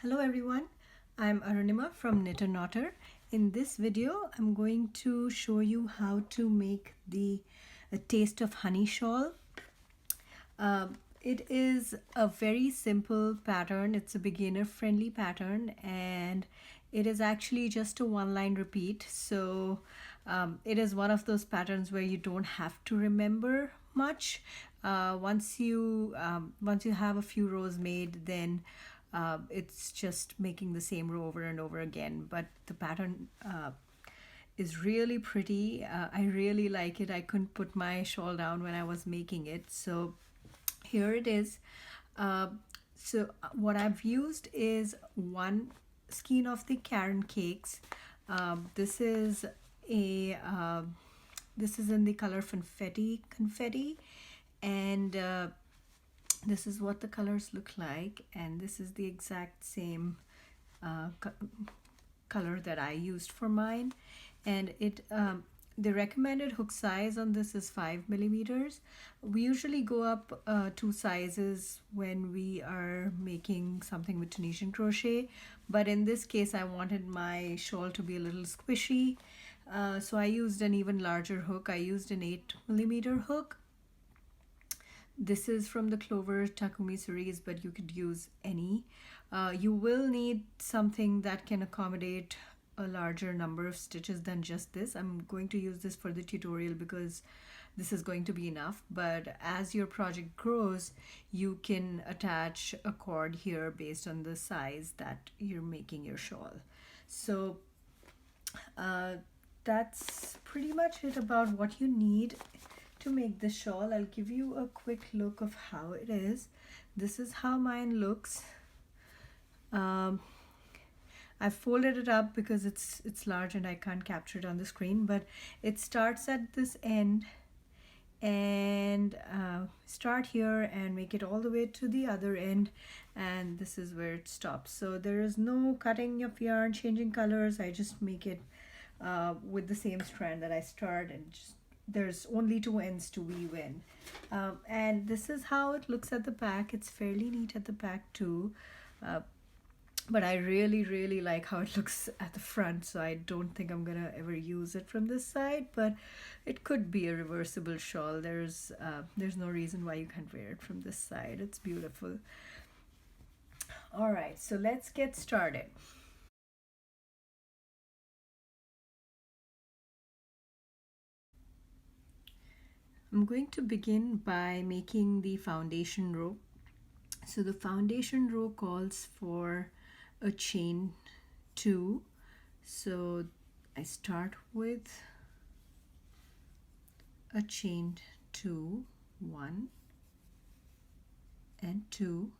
Hello everyone, I'm Arunima from Knitter Knotter. In this video, I'm going to show you how to make the Taste of Honey Shawl. It is a very simple pattern. It's a beginner-friendly pattern, and it is actually just a one-line repeat. So it is one of those patterns where you don't have to remember much. Once you have a few rows made, then it's just making the same row over and over again. But the pattern is really pretty. I really like it. I couldn't put my shawl down when I was making it. So here it is. So what I've used is one skein of the Karen cakes. This is a this is in the color confetti, and this is what the colors look like, and this is the exact same color that I used for mine. And the recommended hook size on this is 5 millimeters. We usually go up 2 sizes when we are making something with Tunisian crochet, but in this case I wanted my shawl to be a little squishy, so I used an even larger hook. I used an 8 millimeter hook. This is from the Clover Takumi series, but you could use any. You will need something that can accommodate a larger number of stitches than just this. I'm going to use this for the tutorial because this is going to be enough, but as your project grows, you can attach a cord here based on the size that you're making your shawl. So that's pretty much it about what you need to make the shawl. I'll give you a quick look of how it is. This is how mine looks. I folded it up because it's large and I can't capture it on the screen, but it starts at this end and start here and make it all the way to the other end, and this is where it stops. So there is no cutting of yarn, changing colors. I just make it with the same strand that I start, and just there's only 2 ends to weave in. And this is how it looks at the back. It's fairly neat at the back too, but I really like how it looks at the front, so I don't think I'm gonna ever use it from this side, but it could be a reversible shawl. There's no reason why you can't wear it from this side. It's beautiful. All right, so let's get started. I'm going to begin by making the foundation row. So the foundation row calls for a chain 2. So I start with a chain 2, 1 and 2,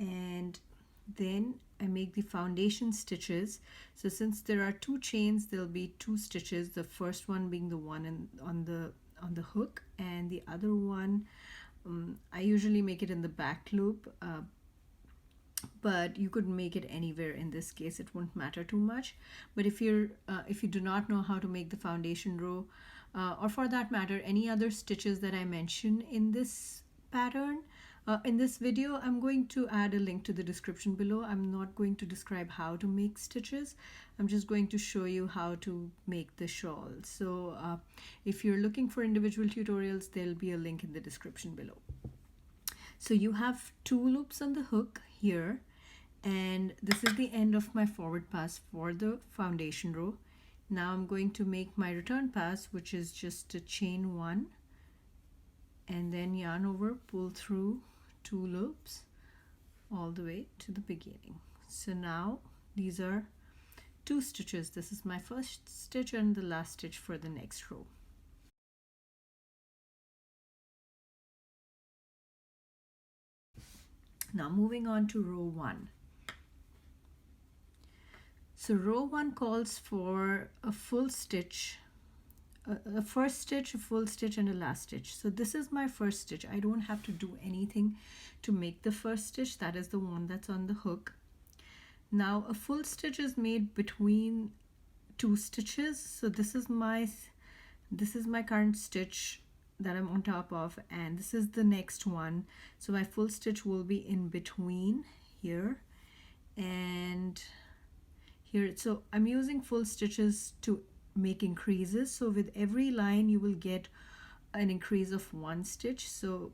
and then I make the foundation stitches. So since there are 2 chains, there'll be 2 stitches, the first one being the one on the hook, and the other one I usually make it in the back loop, but you could make it anywhere. In this case it won't matter too much. But if you do not know how to make the foundation row, or for that matter any other stitches that I mention in this pattern, in this video, I'm going to add a link to the description below. I'm not going to describe how to make stitches. I'm just going to show you how to make the shawl. So if you're looking for individual tutorials, there'll be a link in the description below. So you have 2 loops on the hook here, and this is the end of my forward pass for the foundation row. Now I'm going to make my return pass, which is just a chain 1 and then yarn over, pull through 2 loops all the way to the beginning. So now these are 2 stitches. This is my first stitch and the last stitch for the next row. Now moving on to row 1. So row 1 calls for a full stitch, a first stitch, a full stitch, and a last stitch. So this is my first stitch. I don't have to do anything to make the first stitch. That is the one that's on the hook. Now a full stitch is made between 2 stitches. So this is my current stitch that I'm on top of, and this is the next one. So my full stitch will be in between here, and here, so I'm using full stitches to make increases. So with every line you will get an increase of 1 stitch. So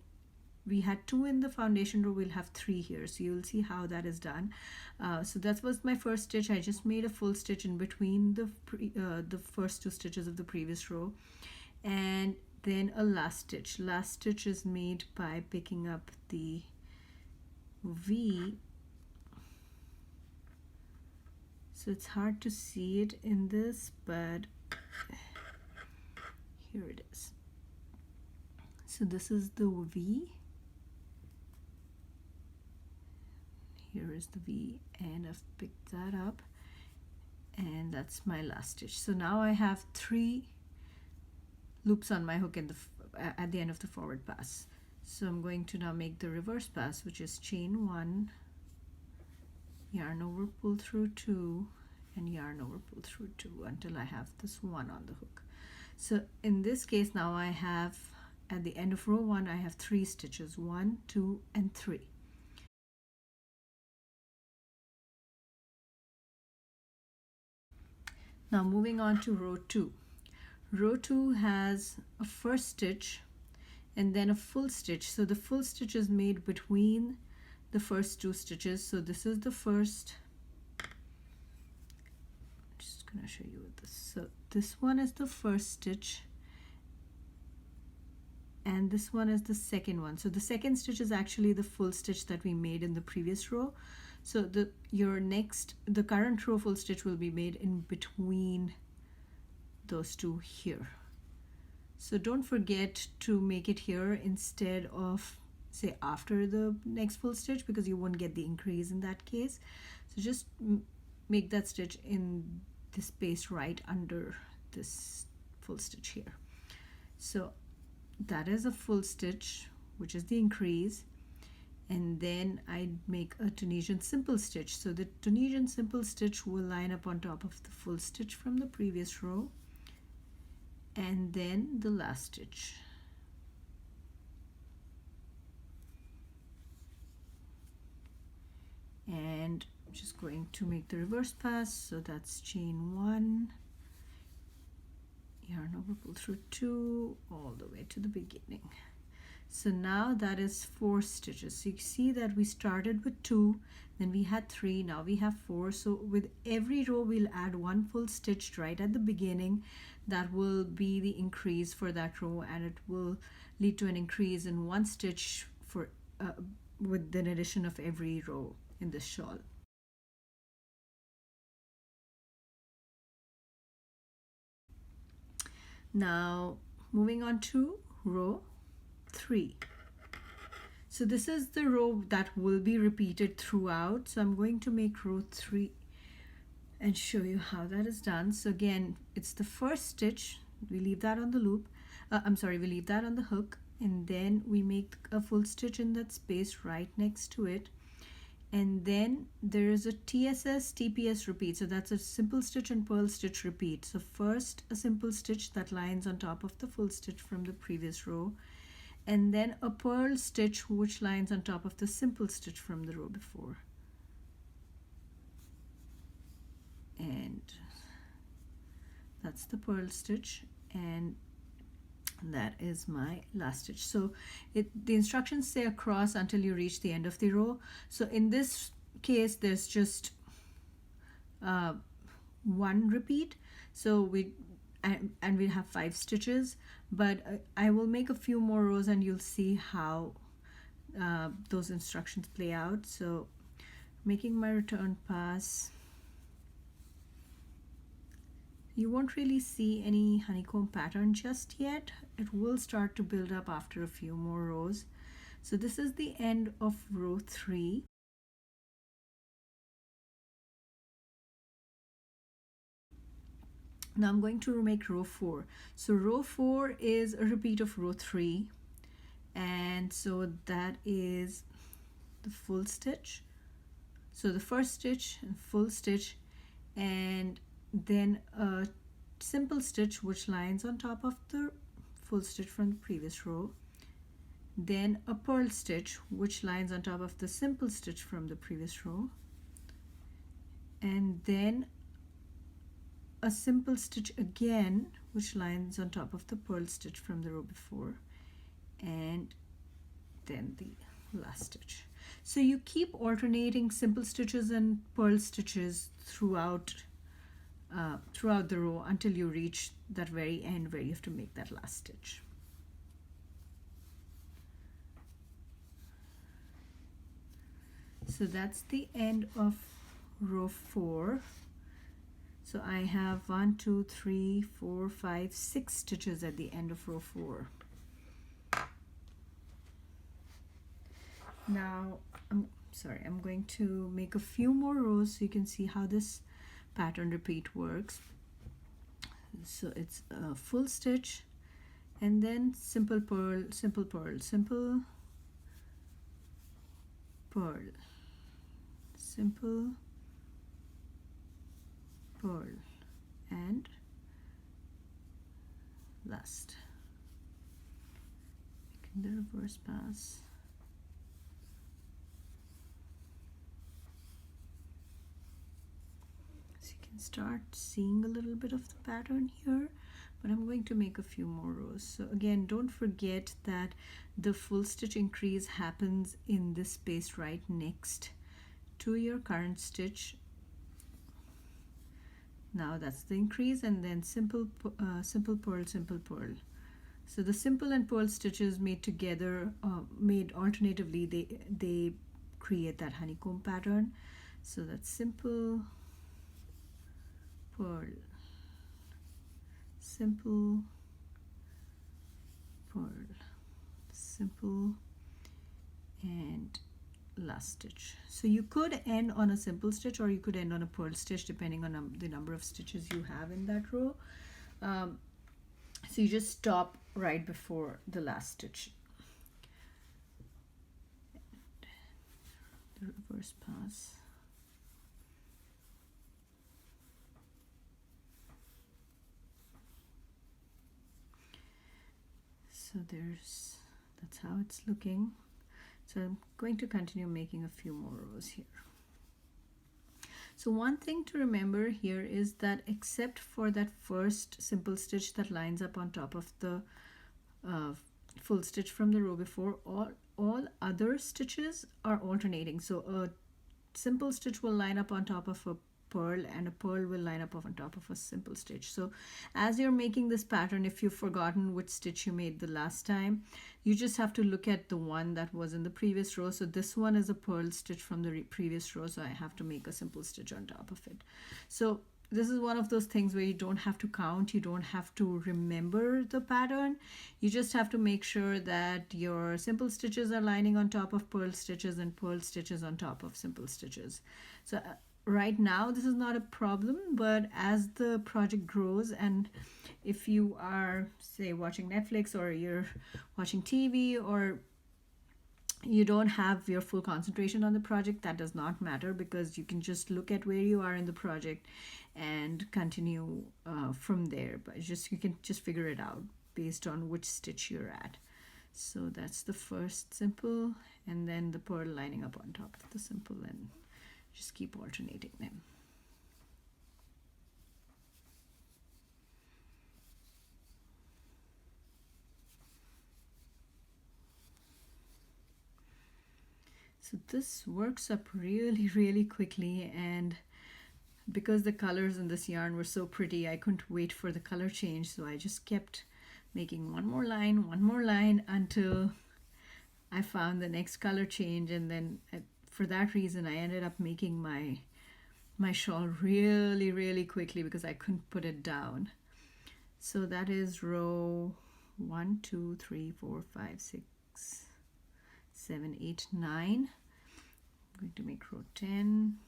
we had 2 in the foundation row, we'll have 3 here, so you'll see how that is done. So that was my first stitch. I just made a full stitch in between the first 2 stitches of the previous row, and then a last stitch. Last stitch is made by picking up the V. So it's hard to see it in this, but here it is. So this is the V. Here is the V, and I've picked that up, and that's my last stitch. So now I have 3 loops on my hook in at the end of the forward pass. So I'm going to now make the reverse pass, which is chain 1, yarn over, pull through 2, and yarn over, pull through 2 until I have this 1 on the hook. So in this case now I have, at the end of row 1, I have 3 stitches, 1, 2, and 3. Now moving on to row 2. Row 2 has a first stitch and then a full stitch. So the full stitch is made between the first 2 stitches. So this is the first. I'm just gonna show you this. So this one is the first stitch, and this one is the second one. So the second stitch is actually the full stitch that we made in the previous row. So the current row full stitch will be made in between those 2 here. So don't forget to make it here instead of, say, after the next full stitch, because you won't get the increase in that case. So just make that stitch in the space right under this full stitch here. So that is a full stitch, which is the increase, and then I make a Tunisian simple stitch. So the Tunisian simple stitch will line up on top of the full stitch from the previous row, and then the last stitch. And I'm just going to make the reverse pass. So that's chain 1, yarn over, pull through 2, all the way to the beginning. So now that is 4 stitches. So you see that we started with 2, then we had 3, now we have 4. So with every row we'll add 1 full stitch right at the beginning. That will be the increase for that row, and it will lead to an increase in 1 stitch for with an addition of every row in this shawl. Now moving on to row 3. So this is the row that will be repeated throughout. So I'm going to make row 3 and show you how that is done. So again, it's the first stitch, we leave that on the loop, we leave that on the hook, and then we make a full stitch in that space right next to it, and then there is a TSS TPS repeat. So that's a simple stitch and purl stitch repeat. So first a simple stitch that lines on top of the full stitch from the previous row, and then a purl stitch which lines on top of the simple stitch from the row before. And that's the purl stitch, and that is my last stitch. So the instructions say across until you reach the end of the row. So in this case there's just 1 repeat, so we have 5 stitches, but I will make a few more rows and you'll see how those instructions play out. So making my return pass, you won't really see any honeycomb pattern just yet. It will start to build up after a few more rows. So this is the end of row 3. Now I'm going to make row 4. So row 4 is a repeat of row 3, and so that is the full stitch. So the first stitch and full stitch, and then a simple stitch which lines on top of the full stitch from the previous row, then a purl stitch which lines on top of the simple stitch from the previous row, and then a simple stitch again, which lines on top of the purl stitch from the row before, and then the last stitch. So you keep alternating simple stitches and purl stitches throughout the row until you reach that very end where you have to make that last stitch. So that's the end of row 4. So I have 1, 2, 3, 4, 5, 6 stitches at the end of row 4. Now I'm going to make a few more rows so you can see how this pattern repeat works. So it's a full stitch and then simple purl, simple purl, simple purl, simple purl, and last. Making the reverse pass. So you can start seeing a little bit of the pattern here, but I'm going to make a few more rows. So again, don't forget that the full stitch increase happens in this space right next to your current stitch. Now that's the increase, and then simple purl, simple purl. So the simple and purl stitches made together, made alternatively, they create that honeycomb pattern. So that's simple purl, simple purl, simple, and last stitch. So you could end on a simple stitch or you could end on a purl stitch depending on the number of stitches you have in that row. So you just stop right before the last stitch. The reverse pass. So that's how it's looking. So I'm going to continue making a few more rows here. So one thing to remember here is that except for that first simple stitch that lines up on top of the full stitch from the row before, all other stitches are alternating. So a simple stitch will line up on top of a purl and a purl will line up on top of a simple stitch. So as you're making this pattern, if you've forgotten which stitch you made the last time, you just have to look at the one that was in the previous row. So this one is a purl stitch from the previous row, so I have to make a simple stitch on top of it. So this is one of those things where you don't have to count, you don't have to remember the pattern, you just have to make sure that your simple stitches are lining on top of purl stitches and purl stitches on top of simple stitches. So right now this is not a problem, but as the project grows, and if you are, say, watching Netflix or you're watching TV or you don't have your full concentration on the project, that does not matter, because you can just look at where you are in the project and continue from there. But you can just figure it out based on which stitch you're at. So that's the first simple, and then the purl lining up on top of the simple, and just keep alternating them. So this works up really, really quickly, and because the colors in this yarn were so pretty, I couldn't wait for the color change, so I just kept making one more line until I found the next color change, and then for that reason I ended up making my shawl really, really quickly because I couldn't put it down. So that is row 1, 2, 3, 4, 5, 6, 7, 8, 9. I'm going to make row 10.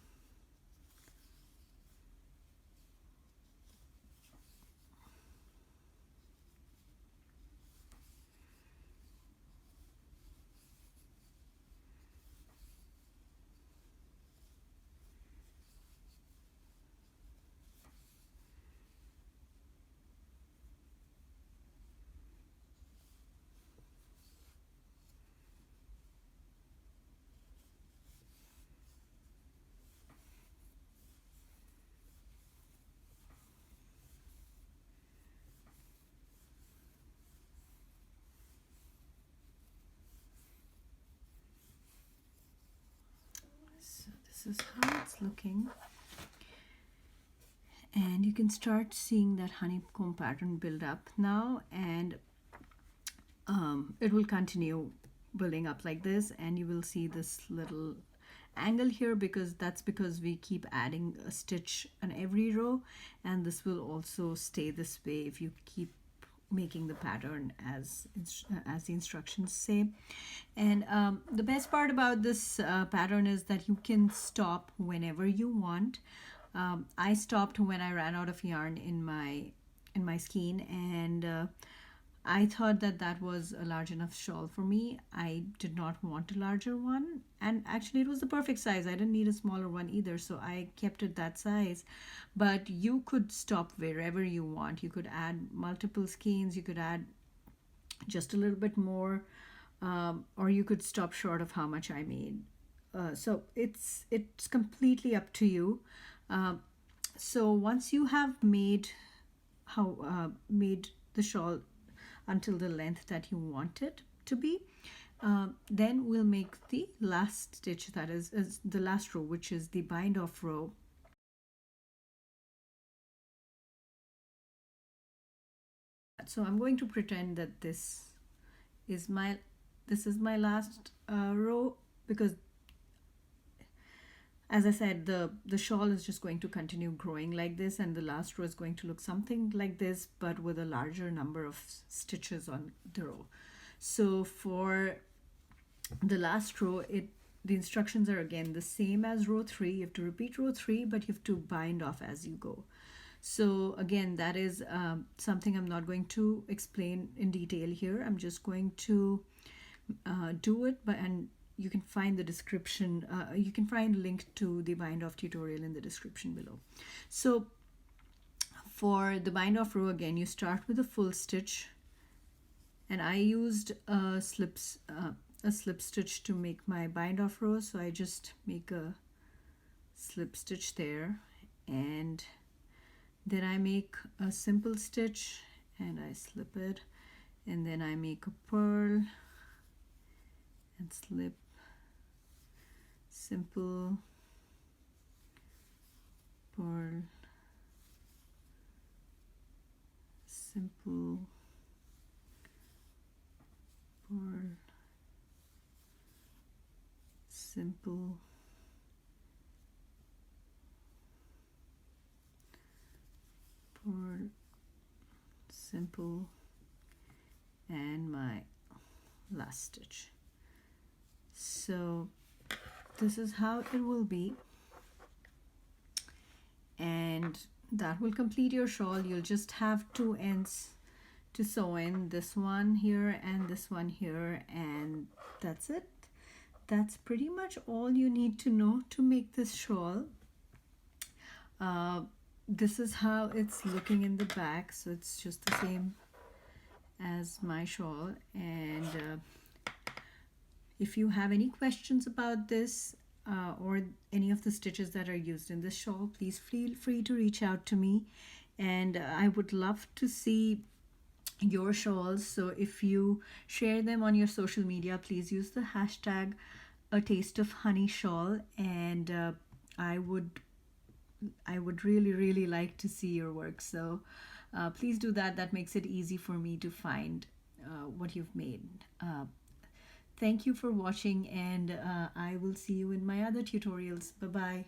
is how it's looking. And you can start seeing that honeycomb pattern build up now, and it will continue building up like this, and you will see this little angle here because we keep adding a stitch on every row, and this will also stay this way if you keep making the pattern as the instructions say. And the best part about this pattern is that you can stop whenever you want. I stopped when I ran out of yarn in my skein, and I thought that that was a large enough shawl for me. I did not want a larger one, and actually it was the perfect size. I didn't need a smaller one either, so I kept it that size. But you could stop wherever you want. You could add multiple skeins, you could add just a little bit more, or you could stop short of how much I made. So it's completely up to you. So once you have made the shawl until the length that you want it to be, then we'll make the last stitch, that is the last row, which is the bind off row. So I'm going to pretend that this is my last row, because as I said, the shawl is just going to continue growing like this, and the last row is going to look something like this, but with a larger number of stitches on the row. So for the last row, the instructions are again the same as row 3. You have to repeat row 3, but you have to bind off as you go. So again, that is something I'm not going to explain in detail here. I'm just going to do it, and you can find the description, you can find a link to the bind off tutorial in the description below. So for the bind off row, again, you start with a full stitch, and I used a slip stitch to make my bind off row, so I just make a slip stitch there, and then I make a simple stitch and I slip it, and then I make a purl and slip, simple, purl, simple, purl, simple, purl, simple, and my last stitch. So this is how it will be, and that will complete your shawl. You'll just have 2 ends to sew in, this one here and this one here, and that's it. That's pretty much all you need to know to make this shawl. This is how it's looking in the back, so it's just the same as my shawl. And if you have any questions about this or any of the stitches that are used in this shawl, please feel free to reach out to me, and I would love to see your shawls. So if you share them on your social media, please use the hashtag A Taste of Honey Shawl, and I would really like to see your work. So please do that. That makes it easy for me to find what you've made. Thank you for watching, and I will see you in my other tutorials. Bye bye.